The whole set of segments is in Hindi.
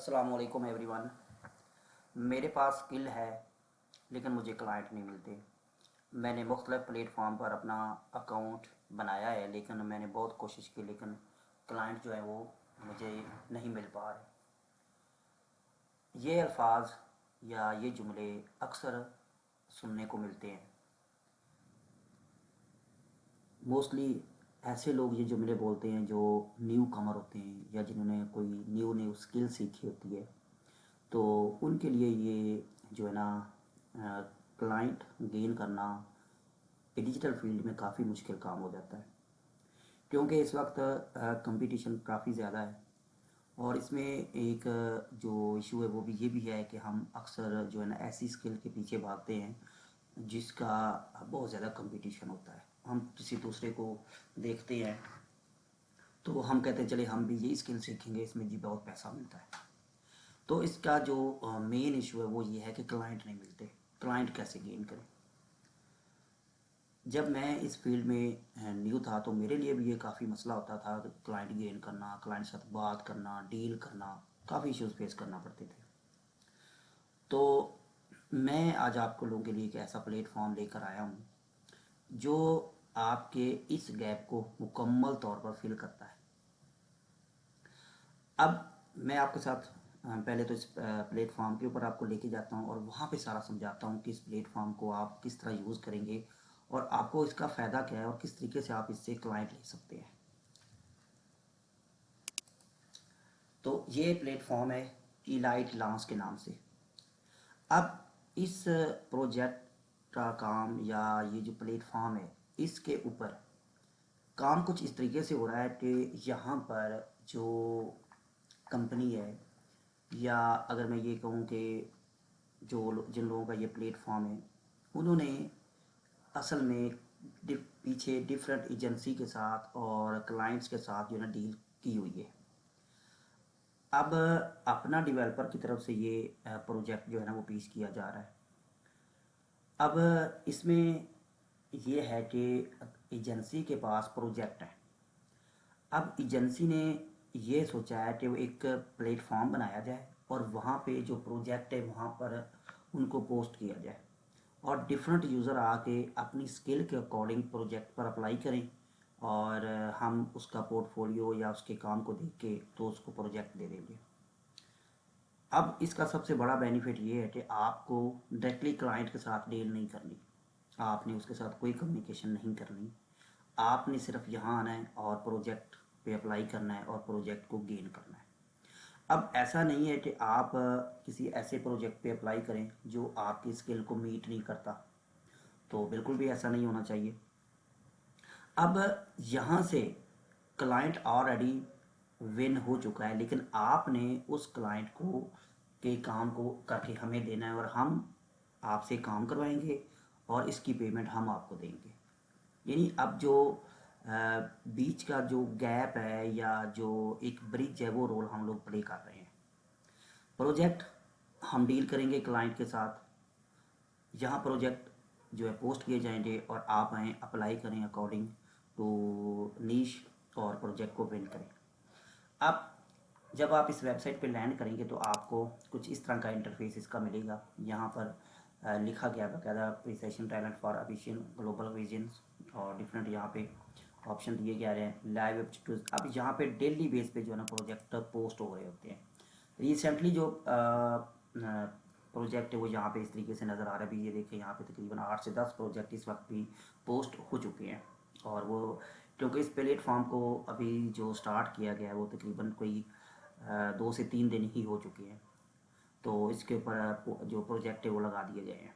अस्सलाम वालेकुम एवरीवन। मेरे पास स्किल है लेकिन मुझे क्लाइंट नहीं मिलते। मैंने मुख्तलिफ़ प्लेटफॉर्म पर अपना अकाउंट बनाया है, लेकिन मैंने बहुत कोशिश की, लेकिन क्लाइंट जो है वो मुझे नहीं मिल पा रहे। ये अल्फाज या ये जुमले अक्सर सुनने को मिलते हैं। मोस्टली ऐसे लोग ये जुमले बोलते हैं जो न्यू कमर होते हैं या जिन्होंने कोई न्यू न्यू स्किल सीखी होती है। तो उनके लिए ये जो है ना, क्लाइंट गेन करना डिजिटल फील्ड में काफ़ी मुश्किल काम हो जाता है, क्योंकि इस वक्त कंपटीशन काफ़ी ज़्यादा है। और इसमें एक जो इशू है वो भी ये भी है कि हम अक्सर जो है ना ऐसी स्किल के पीछे भागते हैं जिसका बहुत ज़्यादा कंपटीशन होता है। हम किसी दूसरे को देखते हैं तो हम कहते हैं चले हम भी ये स्किल सीखेंगे, इसमें जी बहुत पैसा मिलता है। तो इसका जो मेन इशू है वो ये है कि क्लाइंट नहीं मिलते। क्लाइंट कैसे गेन करें? जब मैं इस फील्ड में न्यू था तो मेरे लिए भी ये काफ़ी मसला होता था। क्लाइंट गेन करना, क्लाइंट के साथ बात करना, डील करना, काफ़ी इश्यूज फेस करना पड़ते थे। तो मैं आज आपको लोगों के लिए एक ऐसा प्लेटफॉर्म लेकर आया हूँ जो आपके इस गैप को मुकम्मल तौर पर फिल करता है। अब मैं आपके साथ पहले तो इस प्लेटफॉर्म के ऊपर आपको लेके जाता हूँ और वहाँ पे सारा समझाता हूँ कि इस प्लेटफॉर्म को आप किस तरह यूज़ करेंगे और आपको इसका फ़ायदा क्या है और किस तरीके से आप इससे क्लाइंट ले सकते हैं। तो ये प्लेटफॉर्म है इलाइट लॉन्च के नाम से। अब इस प्रोजेक्ट का काम या ये जो प्लेटफॉर्म है इसके ऊपर काम कुछ इस तरीके से हो रहा है कि यहाँ पर जो कंपनी है, या अगर मैं ये कहूँ कि जिन लोगों का ये प्लेटफॉर्म है उन्होंने असल में पीछे डिफरेंट एजेंसी के साथ और क्लाइंट्स के साथ जो है ना डील की हुई है। अब अपना डेवलपर की तरफ से ये प्रोजेक्ट जो है ना वो पेश किया जा रहा है। अब इसमें ये है कि एजेंसी के पास प्रोजेक्ट है। अब एजेंसी ने ये सोचा है कि वो एक प्लेटफॉर्म बनाया जाए और वहाँ पे जो प्रोजेक्ट है वहाँ पर उनको पोस्ट किया जाए और डिफरेंट यूज़र आके अपनी स्किल के अकॉर्डिंग प्रोजेक्ट पर अप्लाई करें और हम उसका पोर्टफोलियो या उसके काम को देख के तो उसको प्रोजेक्ट दे देंगे। अब इसका सबसे बड़ा बेनिफिट ये है कि आपको डायरेक्टली क्लाइंट के साथ डील नहीं करनी, आपने उसके साथ कोई कम्युनिकेशन नहीं करनी। आपने सिर्फ यहाँ आना है और प्रोजेक्ट पे अप्लाई करना है और प्रोजेक्ट को गेन करना है। अब ऐसा नहीं है कि आप किसी ऐसे प्रोजेक्ट पे अप्लाई करें जो आपकी स्किल को मीट नहीं करता, तो बिल्कुल भी ऐसा नहीं होना चाहिए। अब यहाँ से क्लाइंट ऑलरेडी विन हो चुका है, लेकिन आपने उस क्लाइंट को के काम को करके हमें देना है और हम आपसे काम करवाएंगे और इसकी पेमेंट हम आपको देंगे। यानी अब जो बीच का जो गैप है या जो एक ब्रिज है वो रोल हम लोग प्ले कर रहे हैं। प्रोजेक्ट हम डील करेंगे क्लाइंट के साथ, यहाँ प्रोजेक्ट जो है पोस्ट किए जाएंगे और आप आएँ अप्लाई करें अकॉर्डिंग टू नीश और प्रोजेक्ट को विन करें। अब जब आप इस वेबसाइट पे लैंड करेंगे तो आपको कुछ इस तरह का इंटरफेस इसका मिलेगा। यहाँ पर लिखा गया बाकायदा precision talent for official global vision और डिफरेंट यहाँ पे ऑप्शन दिए जा रहे हैं लाइव एप्टीट्यूड। अब यहाँ पे डेली बेस पे जो है ना प्रोजेक्ट पोस्ट हो रहे होते हैं। रिसेंटली जो प्रोजेक्ट है वो यहाँ पे इस तरीके से नज़र आ रहा है। अभी ये देखिए यहाँ पे तकरीबन 8 से 10 प्रोजेक्ट इस वक्त भी पोस्ट हो चुके हैं। और वो क्योंकि इस प्लेटफॉर्म को अभी जो स्टार्ट किया गया है वो तकरीबन कोई 2 से 3 दिन ही हो चुके हैं, तो इसके ऊपर जो प्रोजेक्ट है वो लगा दिए गए हैं।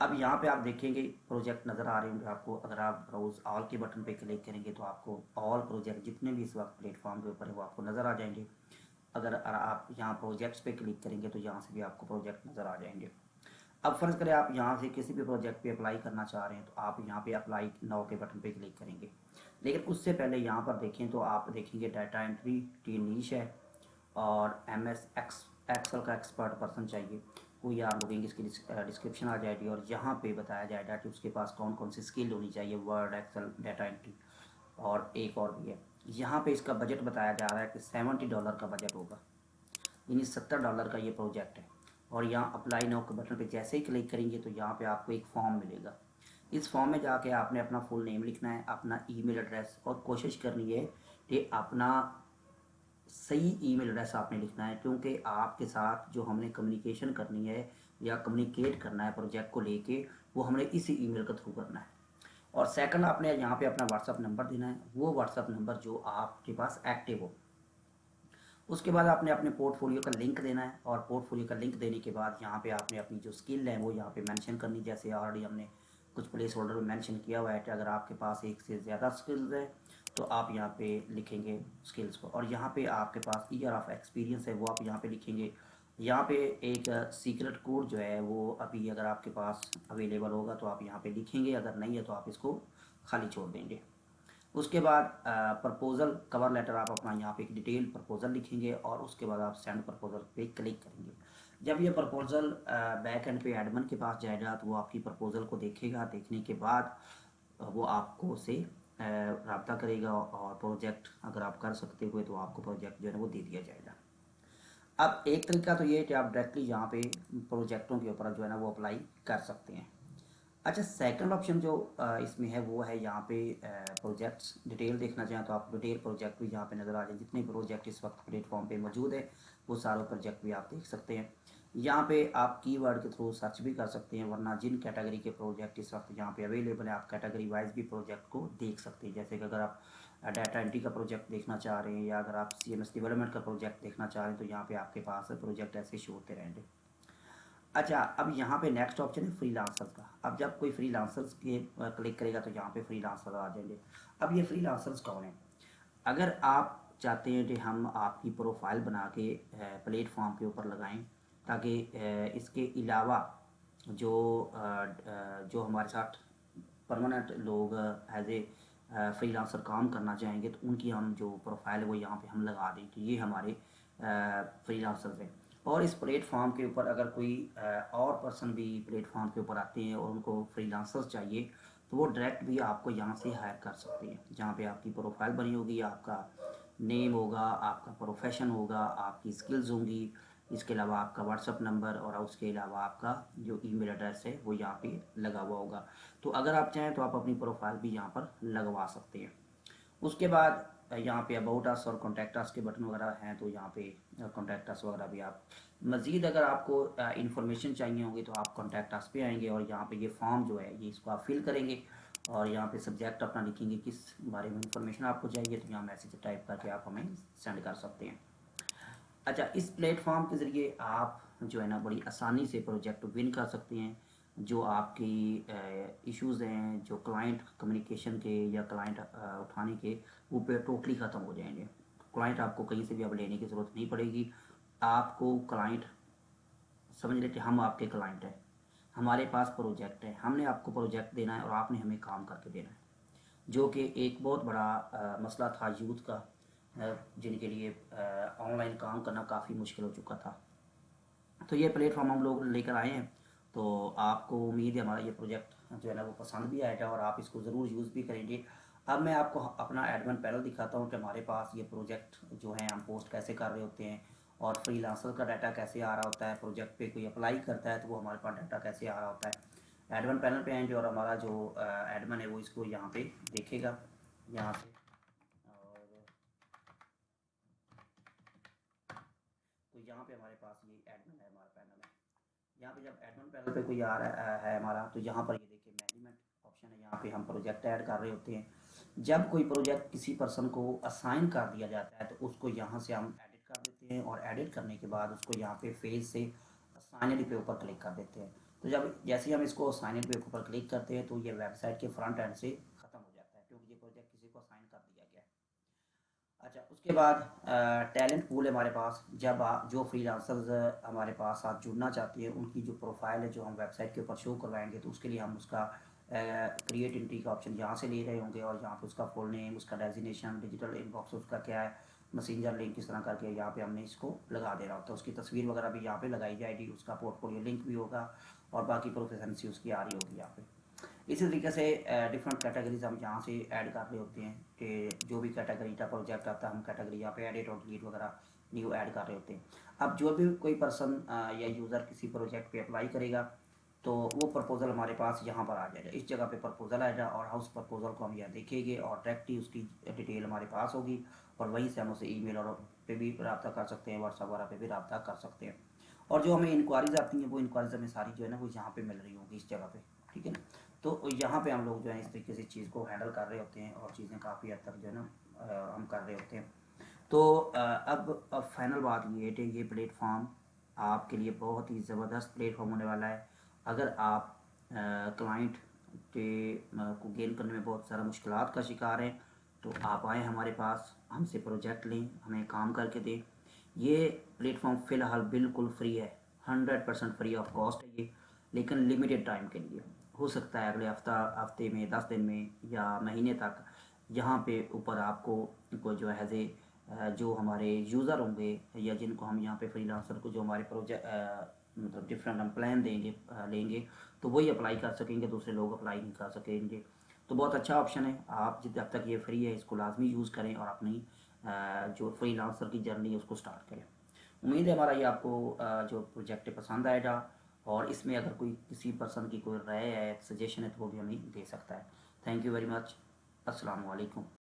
अब यहाँ पे आप देखेंगे प्रोजेक्ट नज़र आ रहे होंगे आपको। अगर आप ब्राउज ऑल के बटन पे क्लिक करेंगे तो आपको ऑल प्रोजेक्ट जितने भी इस वक्त प्लेटफॉर्म के ऊपर है वो आपको नज़र आ जाएंगे। अगर आप यहाँ प्रोजेक्ट्स पे क्लिक करेंगे तो यहाँ से भी आपको प्रोजेक्ट नज़र आ जाएंगे। अब फ़र्ज़ करें आप यहाँ से किसी भी प्रोजेक्ट पे अप्लाई करना चाह रहे हैं तो आप यहाँ पे अप्लाई नाउ के बटन पे क्लिक करेंगे। लेकिन उससे पहले यहाँ पर देखें तो आप देखेंगे डाटा एंट्री की नीश है और एक्सेल का एक्सपर्ट पर्सन चाहिए। कोई आप लोगेंगे इसकी डिस्क्रिप्शन आ जाएगी और यहाँ पे बताया जाएगा कि उसके पास कौन कौन सी स्किल होनी चाहिए, वर्ड, एक्सेल, डाटा एंट्री और एक और भी है। यहाँ पे इसका बजट बताया जा रहा है कि $70 का बजट होगा। यानी $70 का ये प्रोजेक्ट है। और यहाँ अप्लाई नाउ के बटन पे जैसे ही क्लिक करेंगे तो यहाँ पे आपको एक फॉर्म मिलेगा। इस फॉर्म में जाके आपने अपना फुल नेम लिखना है, अपना ईमेल एड्रेस, और कोशिश करनी है कि अपना सही ईमेल एड्रेस आपने लिखना है, क्योंकि आपके साथ जो हमने कम्युनिकेशन करनी है या कम्युनिकेट करना है प्रोजेक्ट को लेके, वो हमने इसी ईमेल के थ्रू करना है। और सेकंड, आपने यहाँ पे अपना व्हाट्सअप नंबर देना है, वो व्हाट्सअप नंबर जो आपके पास एक्टिव हो। उसके बाद आपने अपने पोर्टफोलियो का लिंक देना है, और पोर्टफोलियो का लिंक देने के बाद यहाँ पे आपने अपनी जो स्किल है वो यहाँ पे मेंशन करनी। जैसे ऑलरेडी हमने कुछ प्लेस होल्डर में मेंशन किया हुआ है कि अगर आपके पास एक से ज़्यादा स्किल्स है तो आप यहाँ पे लिखेंगे स्किल्स को, और यहाँ पे आपके पास ईयर ऑफ एक्सपीरियंस है वो आप यहाँ पे लिखेंगे। यहाँ पे एक सीक्रेट कोड जो है वो अभी अगर आपके पास अवेलेबल होगा तो आप यहाँ पे लिखेंगे, अगर नहीं है तो आप इसको खाली छोड़ देंगे। उसके बाद प्रपोज़ल कवर लेटर, आप अपना यहाँ पे एक डिटेल प्रपोज़ल लिखेंगे, और उसके बाद आप सेंड प्रपोज़ल पे क्लिक करेंगे। जब ये प्रपोज़ल बैक एंड पे एडमिन के पास जाएगा तो वो आपकी प्रपोज़ल को देखेगा। देखने के बाद वो आपको से रब्ता करेगा, और प्रोजेक्ट अगर आप कर सकते हुए तो आपको प्रोजेक्ट जो है वो दे दिया जाएगा। अब एक तरीका तो ये है कि आप डायरेक्टली यहाँ पे प्रोजेक्टों के ऊपर जो है ना वो अप्लाई कर सकते हैं। अच्छा, सेकंड ऑप्शन जो इसमें है वो है यहाँ पे प्रोजेक्ट्स डिटेल देखना चाहें तो आप डिटेल प्रोजेक्ट भी यहाँ पे नज़र आ जाए। जितने प्रोजेक्ट इस वक्त प्लेटफॉर्म पे मौजूद है वो सारे प्रोजेक्ट भी आप देख सकते हैं। यहाँ पे आप कीवर्ड के थ्रू सर्च भी कर सकते हैं, वरना जिन कैटेगरी के प्रोजेक्ट इस वक्त यहाँ पे अवेलेबल है आप कैटेगरी वाइज भी प्रोजेक्ट को देख सकते हैं। जैसे कि अगर आप डाटा एंट्री का प्रोजेक्ट देखना चाह रहे हैं, या अगर आप CMS डेवलपमेंट का प्रोजेक्ट देखना चाह रहे हैं, तो यहाँ पे आपके पास प्रोजेक्ट ऐसे शो होते रहेंगे। अच्छा, अब यहाँ पे नेक्स्ट ऑप्शन है फ्रीलांसर्स का। अब जब कोई फ्रीलांसर्स के क्लिक करेगा तो यहाँ पे फ्रीलांसर आ जाएंगे। अब ये फ्रीलांसर्स कौन है? अगर आप चाहते हैं कि हम आपकी प्रोफाइल बना के प्लेटफॉर्म के ऊपर लगाएं, ताकि इसके अलावा जो जो हमारे साथ परमानेंट लोग एज ए फ्रीलांसर काम करना चाहेंगे तो उनकी हम जो प्रोफाइल है वो यहाँ पे हम लगा दें कि ये हमारे फ्रीलांसर्स हैं। और इस प्लेटफॉर्म के ऊपर अगर कोई और पर्सन भी प्लेटफॉर्म के ऊपर आते हैं और उनको फ्रीलांसर्स चाहिए तो वो डायरेक्ट भी आपको यहाँ से हायर कर सकते हैं। जहाँ पे आपकी प्रोफाइल बनी होगी, आपका नेम होगा, आपका प्रोफेशन होगा, आपकी स्किल्स होंगी, इसके अलावा आपका व्हाट्सअप नंबर, और उसके अलावा आपका जो ईमेल एड्रेस है वो यहाँ पे लगा हुआ होगा। तो अगर आप चाहें तो आप अपनी प्रोफाइल भी यहाँ पर लगवा सकते हैं। उसके बाद यहाँ पे अबाउट अस और कॉन्टैक्ट अस के बटन वगैरह हैं, तो यहाँ पे कॉन्टैक्ट अस वगैरह भी आप मज़ीद अगर आपको इन्फॉर्मेशन चाहिए होगी तो आप कॉन्टैक्ट अस पे आएंगे, और यहाँ पे ये फॉर्म जो है ये इसको आप फिल करेंगे, और यहाँ पे सब्जेक्ट अपना लिखेंगे किस बारे में इन्फॉर्मेशन आपको चाहिए, तो यहाँ मैसेज टाइप करके आप हमें सेंड कर सकते हैं। अच्छा, इस प्लेटफॉर्म के ज़रिए आप जो है ना बड़ी आसानी से प्रोजेक्ट विन कर सकते हैं। जो आपकी इश्यूज़ हैं, जो क्लाइंट कम्युनिकेशन के या क्लाइंट उठाने के, वो पे टोटली ख़त्म हो जाएंगे। क्लाइंट आपको कहीं से भी अब लेने की ज़रूरत नहीं पड़ेगी। आपको क्लाइंट समझ लें कि हम आपके क्लाइंट हैं, हमारे पास प्रोजेक्ट है, हमने आपको प्रोजेक्ट देना है और आपने हमें काम करके देना है। जो कि एक बहुत बड़ा मसला था यूथ का, जिनके लिए ऑनलाइन काम करना काफ़ी मुश्किल हो चुका था। तो ये प्लेटफॉर्म हम लोग लेकर आए हैं, तो आपको उम्मीद है हमारा ये प्रोजेक्ट जो है ना वो पसंद भी आएगा और आप इसको ज़रूर यूज़ भी करेंगे। अब मैं आपको अपना एडमिन पैनल दिखाता हूँ कि हमारे पास ये प्रोजेक्ट जो है हम पोस्ट कैसे कर रहे होते हैं, और फ्रीलांसर का डाटा कैसे आ रहा होता है। प्रोजेक्ट पे कोई अप्लाई करता है तो वो हमारे पास डाटा कैसे आ रहा होता है। एडमिन पैनल पे आएंगे और हमारा जो एडमिन है वो इसको यहाँ पे देखेगा यहाँ से। और तो यहाँ पे हमारे पास ये एडमिन है, हमारा पैनल है। यहाँ पे जब एडमिन पैनल पे कोई आ रहा है हमारा, तो यहाँ पर ये देखिए मैनेजमेंट ऑप्शन है, यहाँ पे हम प्रोजेक्ट ऐड कर रहे होते हैं। जब कोई प्रोजेक्ट किसी पर्सन को असाइन कर दिया जाता है तो उसको यहाँ से हम एडिट कर देते हैं, और एडिट करने के बाद उसको यहाँ पे फेज से असाइनड पे ऊपर क्लिक कर देते हैं। तो जब जैसे ही हम इसको असाइनड पे ऊपर क्लिक करते हैं तो ये वेबसाइट के फ्रंट एंड से ख़त्म हो जाता है, क्योंकि ये प्रोजेक्ट किसी को असाइन कर दिया गया है। अच्छा, उसके बाद टैलेंट पूल है हमारे पास। जब आप जो फ्रीलांसर्स हमारे पास आप जुड़ना चाहते हैं उनकी जो प्रोफाइल है जो हम वेबसाइट के ऊपर शो करवाएंगे, तो उसके लिए हम उसका क्रिएट एंट्री का ऑप्शन यहाँ से ले रहे होंगे, और यहाँ पे उसका फुल नेम, उसका डेजिग्नेशन, डिजिटल इनबॉक्स उसका क्या है, मैसेंजर लिंक किस तरह करके यहाँ पे हमने इसको लगा देना होता है। उसकी तस्वीर वगैरह भी यहाँ पे लगाई जाएगी, उसका पोर्टफोलियो लिंक भी होगा, और बाकी प्रोफेशनसी उसकी आ रही होगी यहाँ पे। इसी तरीके से डिफरेंट कैटेगरीज हम यहाँ से ऐड कर रहे होते हैं कि जो भी कैटेगरी का प्रोजेक्ट आता है हम कैटेगरी यहाँ पे एडिट और डिलीट वगैरह न्यू ऐड कर रहे होते हैं। अब जो भी कोई पर्सन या यूज़र किसी प्रोजेक्ट पे अप्लाई करेगा तो वो प्रपोज़ल हमारे पास यहाँ पर आ जाएगा, इस जगह पे प्रपोज़ल आएगा और उस प्रपोज़ल को हम यहाँ देखेंगे और डायरेक्ट ही उसकी डिटेल हमारे पास होगी और वहीं से हम उसे ईमेल और पे भी रब्ता कर सकते हैं, व्हाट्सएप वगैरह पे भी रब्ता कर सकते हैं। और जो हमें इंक्वायरीज आती हैं वो इंक्वायरीज हमें सारी जो है ना वो यहाँ पे मिल रही होगी इस जगह पे, ठीक है ना। तो यहाँ पे हम लोग जो है इस तरीके से चीज़ को हैंडल कर रहे होते हैं और चीज़ें काफ़ी हद तक जो है ना हम कर रहे होते हैं। तो अब फाइनल बात ये है कि ये प्लेटफॉर्म आपके लिए बहुत ही ज़बरदस्त प्लेटफॉर्म होने वाला है। अगर आप क्लाइंट के को गेन करने में बहुत सारा मुश्किलात का शिकार हैं तो आप आएँ हमारे पास, हमसे प्रोजेक्ट लें, हमें काम करके दें। ये प्लेटफॉर्म फ़िलहाल बिल्कुल फ्री है, 100% फ्री ऑफ कॉस्ट है ये, लेकिन लिमिटेड टाइम के लिए। हो सकता है अगले हफ्ते में, 10 दिन में या महीने तक यहाँ पे ऊपर आपको को जो है जो हमारे यूज़र होंगे या जिनको हम यहाँ पे फ्रीलांसर को जो हमारे प्रोजेक्ट मतलब डिफरेंट हम प्लान देंगे लेंगे तो वही अप्लाई कर सकेंगे, दूसरे लोग अप्लाई नहीं कर सकेंगे। तो बहुत अच्छा ऑप्शन है, आप जब तक ये फ्री है इसको लाजमी यूज़ करें और अपनी जो फ्रीलांसर की जर्नी है उसको स्टार्ट करें। उम्मीद है हमारा ये आपको जो प्रोजेक्ट है पसंद आएगा और इसमें अगर कोई किसी पर्सन की कोई राय है, सजेशन है तो वो भी हमें दे सकता है। Thank you very much. अस्सलाम वालेकुम।